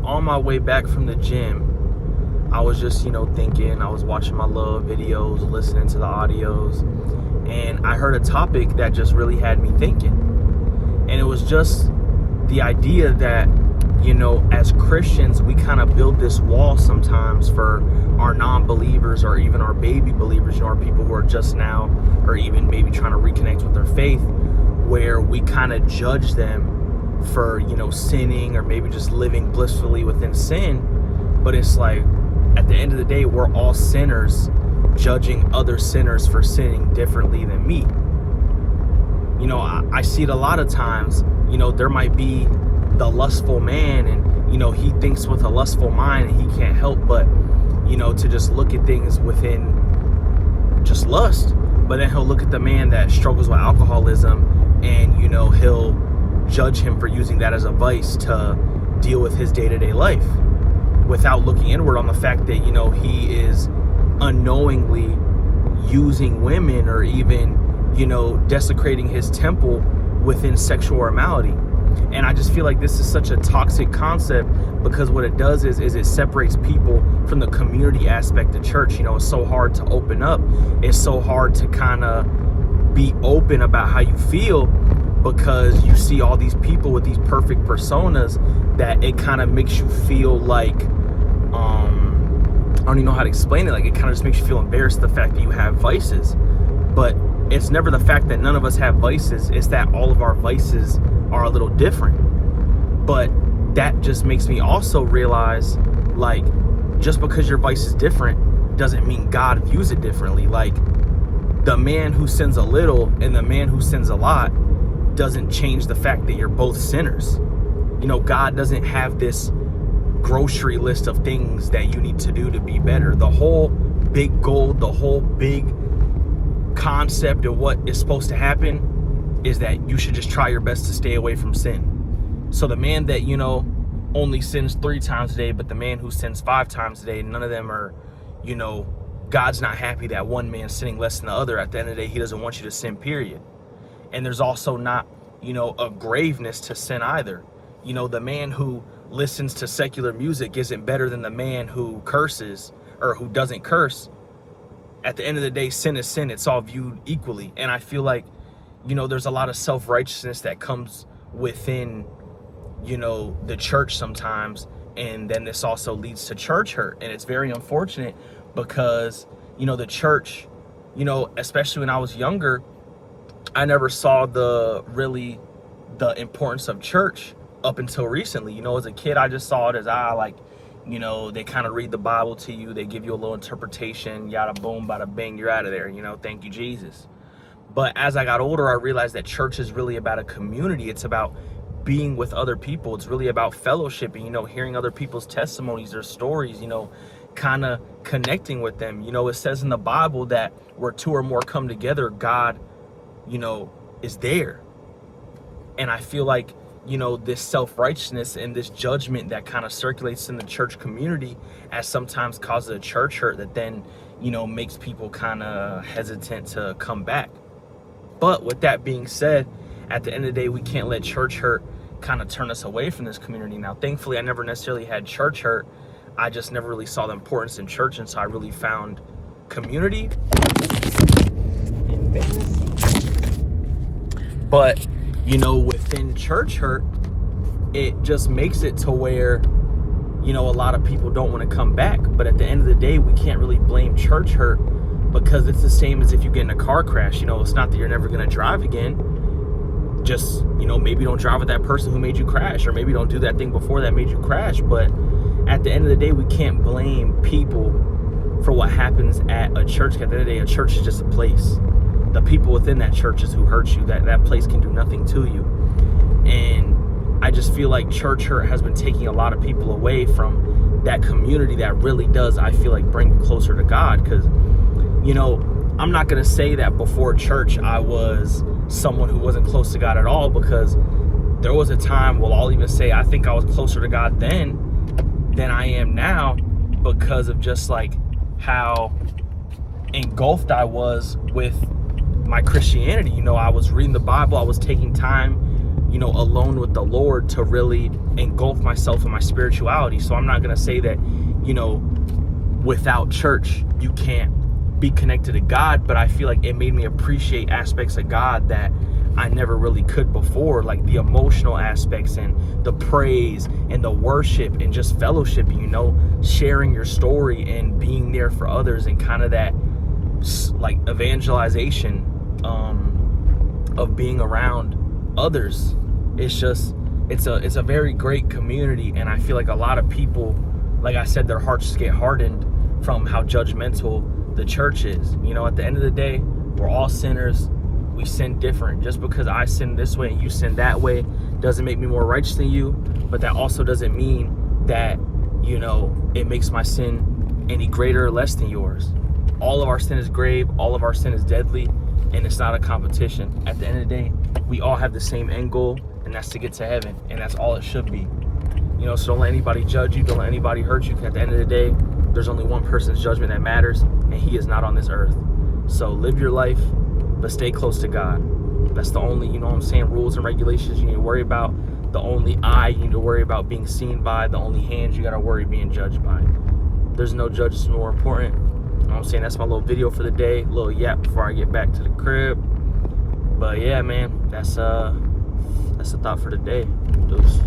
on my way back from the gym, I was just, thinking. I was watching my love videos, listening to the audios, and I heard a topic that just really had me thinking. And it was just the idea that, as Christians, we kind of build this wall sometimes for our non-believers or even our baby believers, our people who are just now or even maybe trying to reconnect with their faith, where we kind of judge them for, sinning or maybe just living blissfully within sin. But it's like, at the end of the day, we're all sinners judging other sinners for sinning differently than me. I see it a lot of times. There might be the lustful man, and he thinks with a lustful mind, and he can't help but to just look at things within just lust. But then he'll look at the man that struggles with alcoholism, and he'll judge him for using that as a vice to deal with his day-to-day life, without looking inward on the fact that he is unknowingly using women, or even desecrating his temple within sexual immorality. And I just feel like this is such a toxic concept, because what it does is it separates people from the community aspect of church. It's so hard to open up. It's so hard to kind of be open about how you feel, because you see all these people with these perfect personas that it kind of makes you feel like, I don't even know how to explain it. Like, it kind of just makes you feel embarrassed, the fact that you have vices. But it's never the fact that none of us have vices. It's that all of our vices are a little different. But that just makes me also realize, like, just because your vice is different doesn't mean God views it differently. Like, the man who sins a little and the man who sins a lot doesn't change the fact that you're both sinners. God doesn't have this grocery list of things that you need to do to be better. The whole big goal, the whole big concept of what is supposed to happen is that you should just try your best to stay away from sin. So the man that, only sins 3 times a day, but the man who sins 5 times a day, none of them are, God's not happy that one man's sinning less than the other. At the end of the day, he doesn't want you to sin, period. And there's also not, a graveness to sin either. The man who listens to secular music isn't better than the man who curses or who doesn't curse. At the end of the day, sin is sin. It's all viewed equally. And I feel like, there's a lot of self-righteousness that comes within, the church sometimes. And then this also leads to church hurt. And it's very unfortunate, because, the church, especially when I was younger, I never saw the importance of church up until recently. As a kid, I just saw it as they kind of read the Bible to you. They give you a little interpretation, yada boom, bada bing, you're out of there. Thank you, Jesus. But as I got older, I realized that church is really about a community. It's about being with other people. It's really about fellowshipping, hearing other people's testimonies, their stories, kind of connecting with them. It says in the Bible that where 2 or more come together, God, is there. And I feel like, this self-righteousness and this judgment that kind of circulates in the church community as sometimes causes a church hurt that then, makes people kind of hesitant to come back. But with that being said, at the end of the day, we can't let church hurt kind of turn us away from this community. Now, thankfully, I never necessarily had church hurt. I just never really saw the importance in church, and so I really found community. But, within church hurt, it just makes it to where, a lot of people don't want to come back. But at the end of the day, we can't really blame church hurt, because it's the same as if you get in a car crash. It's not that you're never going to drive again. Just, maybe don't drive with that person who made you crash, or maybe don't do that thing before that made you crash. But at the end of the day, we can't blame people for what happens at a church. At the end of the day, a church is just a place. The people within that church is who hurt you. That place can do nothing to you. And I just feel like church hurt has been taking a lot of people away from that community that really does, I feel like, bring you closer to God. Because, I'm not going to say that before church I was someone who wasn't close to God at all, because there was a time, I'll even say I think I was closer to God then than I am now, because of just like how engulfed I was with my Christianity. I was reading the Bible. I was taking time, alone with the Lord to really engulf myself in my spirituality. So I'm not going to say that, without church, you can't be connected to God, but I feel like it made me appreciate aspects of God that I never really could before, like the emotional aspects and the praise and the worship and just fellowshipping, sharing your story and being there for others, and kind of that like evangelization of being around others. It's a very great community, and I feel like a lot of people, like I said, their hearts just get hardened from how judgmental the church is. At the end of the day, we're all sinners. We sin different. Just because I sin this way and you sin that way doesn't make me more righteous than you, but that also doesn't mean that, it makes my sin any greater or less than yours. All of our sin is grave, all of our sin is deadly, and it's not a competition. At the end of the day, we all have the same end goal, and that's to get to heaven, and that's all it should be. So don't let anybody judge you, don't let anybody hurt you, because at the end of the day, there's only one person's judgment that matters, and he is not on this earth. So live your life, but stay close to God. That's the only, rules and regulations you need to worry about. The only eye you need to worry about being seen by. The only hands you got to worry being judged by. There's no judge that's more important. That's my little video for the day. A little yap before I get back to the crib. But yeah, man, that's a thought for the day. Deuce.